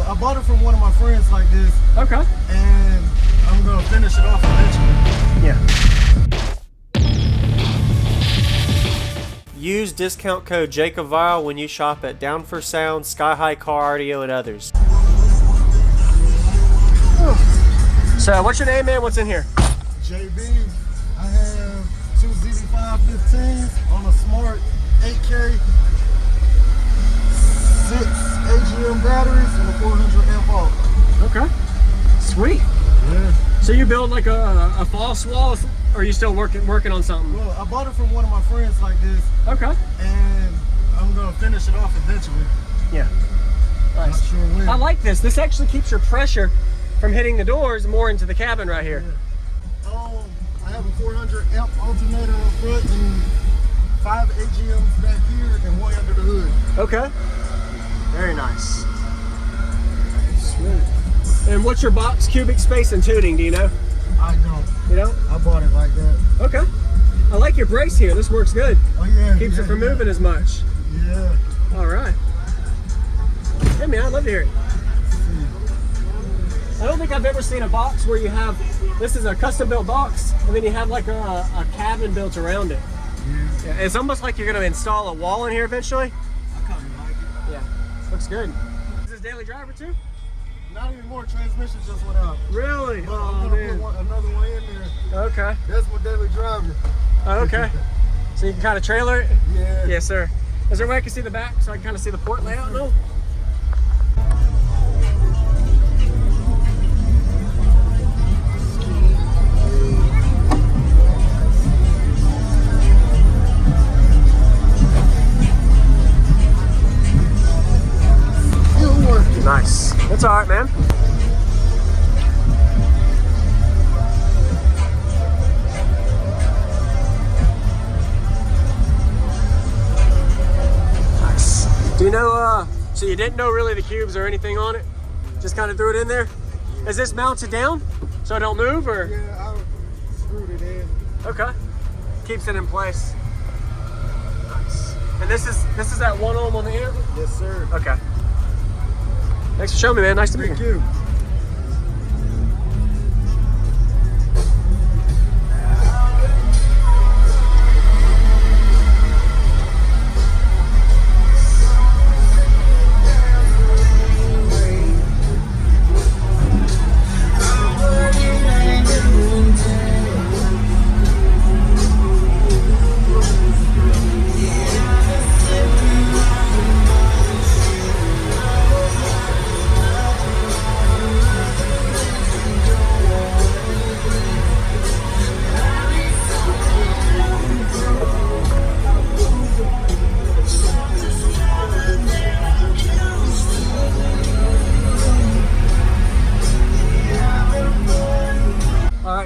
I bought it from one of my friends like this. Okay. And I'm gonna finish it off eventually. Yeah. Use discount code JacobViral when you shop at Down for Sound, Sky High Car Audio, and others. So, what's your name, man? What's in here? JB, I have 2 ZV515s on a smart 8K, 6 AGM batteries, and a 400 amp out. Okay. Sweet. Yeah. So you build like a false wall, or are you still working on something? Well, I bought it from one of my friends like this. Okay. And I'm gonna finish it off eventually. Yeah. Nice. Not sure when. I like this. This actually keeps your pressure from hitting the doors more into the cabin right here. Yeah. I have a 400 amp alternator up front and 5 AGMs back here and 1 under the hood. Okay. Very nice. Sweet. And what's your box cubic space and tuning? Do you know? I don't. You don't? I bought it like that. Okay. I like your brace here. This works good. Oh yeah. Keeps it from moving as much. Yeah. All right. Hey man, I'd love to hear it. I don't think I've ever seen a box where you have, this is a custom built box, and then you have like a cabin built around it. Yeah. It's almost like you're going to install a wall in here eventually. I kind of like it. Yeah, looks good. Is this daily driver too? Not anymore. Transmission just went out. Really? But I'm gonna put another one in there. Okay. That's my daily driver. Okay. So you can kind of trailer it? Yeah. Yes, sir. Is there a way I can see the back so I can kind of see the port layout? No? Nice. That's all right, man. Nice. Do you know, so you didn't know really the cubes or anything on it? Just kind of threw it in there? Is this mounted down so it don't move, or? Yeah, I screwed it in. Okay. Keeps it in place. Nice. And this is that 1 ohm on the end? Yes, sir. Okay. Thanks for showing me, man. Nice to meet you. Thank you.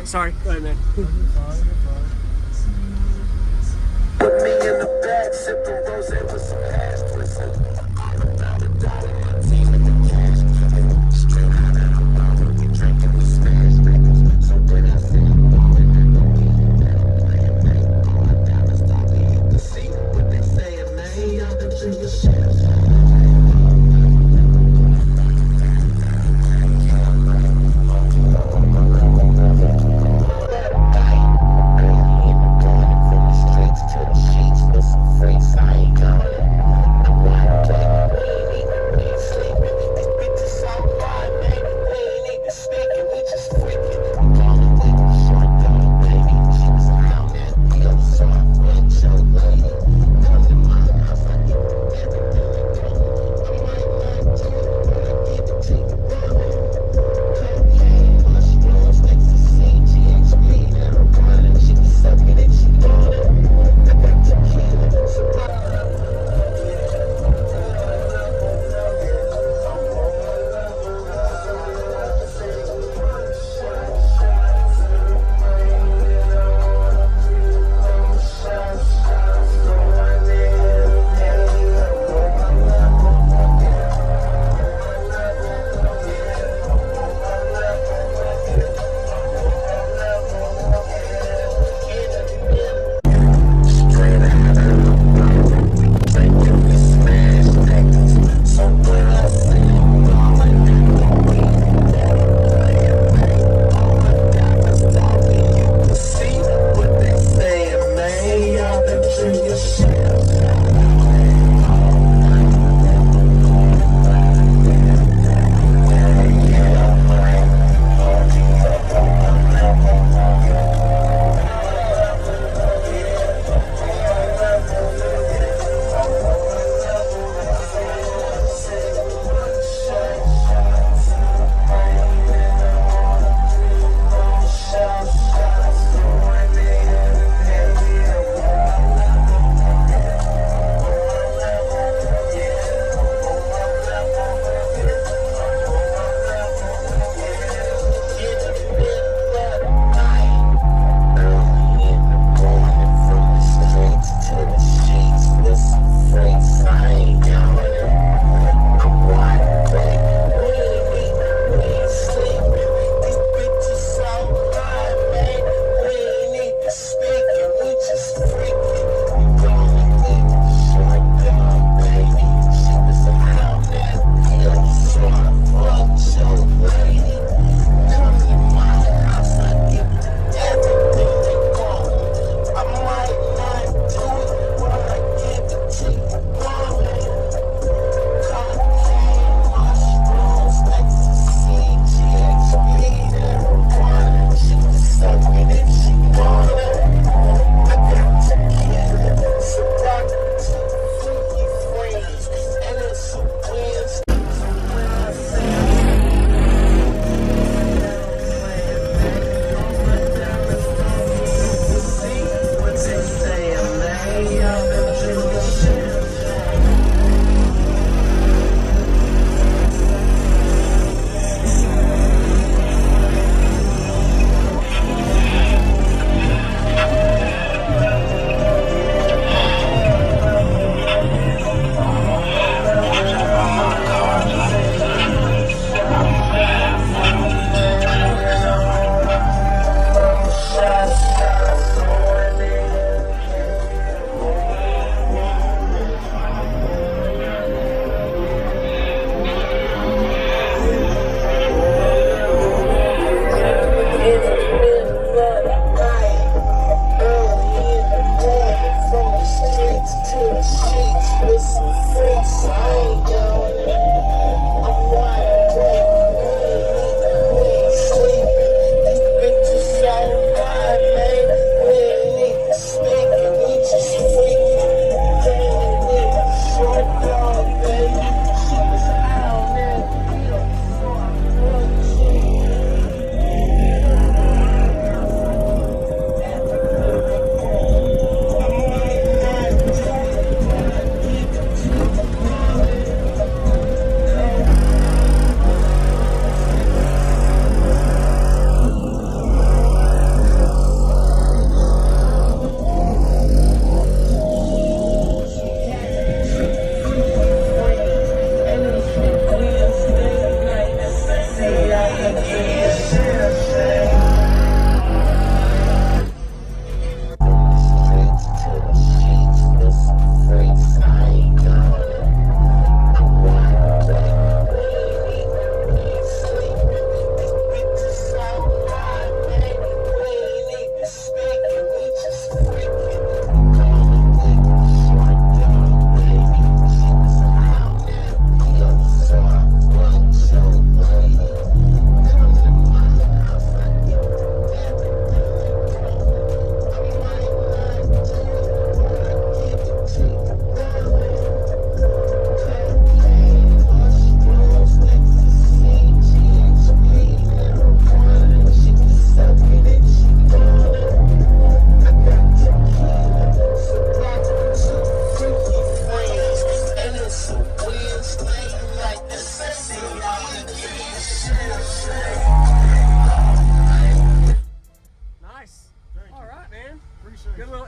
Sorry, go ahead, man. You're fine. Put me in the bed, sipping rosé with some hash twisted. About $1 my team with the cash. Straight out of the bar, we drinking, we smash babies. So when I say going down the stop, we hit the seat. What they saying, man, y'all been drinking shit. To the sheets with some free side going. I'm like,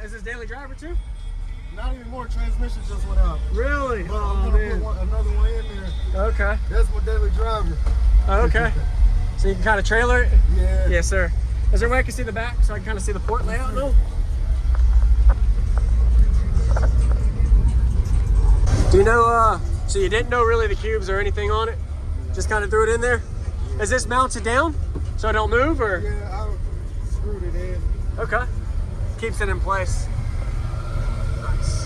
Is this daily driver too? Not anymore. Transmission just went out. Really? But I'm Oh gonna man. put another one in there. Okay. That's my daily driver. Okay. So you can kind of trailer it? Yeah. Yes, sir. Is there a way I can see the back so I can kind of see the port layout? No. Do you know, so you didn't know really the cubes or anything on it? Just kind of threw it in there? Is this mounted down so it don't move or? Yeah, I screwed it in. Okay. Keeps it in place.